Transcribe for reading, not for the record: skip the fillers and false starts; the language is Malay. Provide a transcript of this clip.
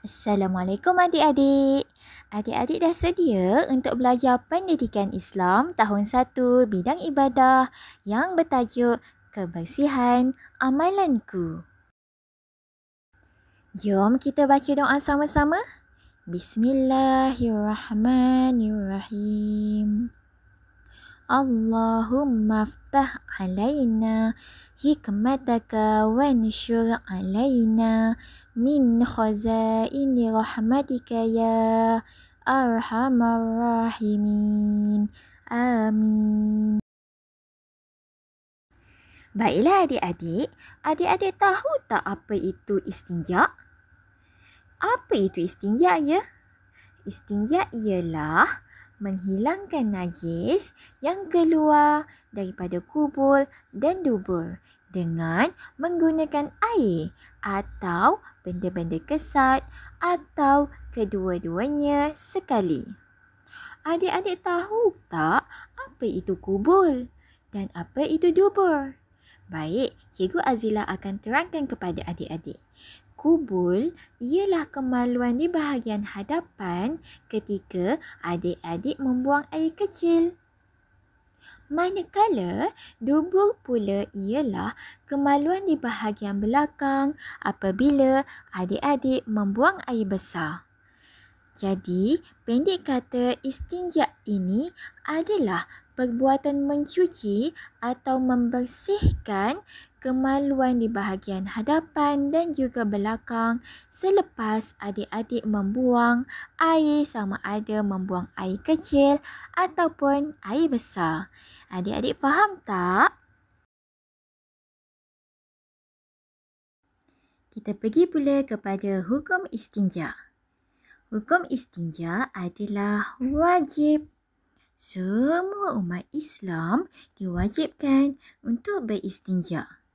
Assalamualaikum adik-adik. Adik-adik dah sedia untuk belajar Pendidikan Islam tahun 1 bidang ibadah yang bertajuk Kebersihan Amalanku. Jom kita baca doa sama-sama. Bismillahirrahmanirrahim. Allahumma ftah alaina hikmataka wanshur alaina min khazaini rahmatika ya arhamar rahimin. Amin. Baiklah adik-adik, adik-adik tahu tak apa itu istinja? Apa itu istinja ya? Istinja ialah menghilangkan najis yang keluar daripada kubul dan dubur dengan menggunakan air atau benda-benda kesat atau kedua-duanya sekali. Adik-adik tahu tak apa itu kubul dan apa itu dubur? Baik, Cikgu Azila akan terangkan kepada adik-adik. Kubul ialah kemaluan di bahagian hadapan ketika adik-adik membuang air kecil. Manakala dubur pula ialah kemaluan di bahagian belakang apabila adik-adik membuang air besar. Jadi, pendek kata istinja ini adalah perbuatan mencuci atau membersihkan kemaluan di bahagian hadapan dan juga belakang selepas adik-adik membuang air, sama ada membuang air kecil ataupun air besar. Adik-adik faham tak? Kita pergi pula kepada hukum istinja. Hukum istinja adalah wajib. Semua umat Islam diwajibkan untuk beristinja.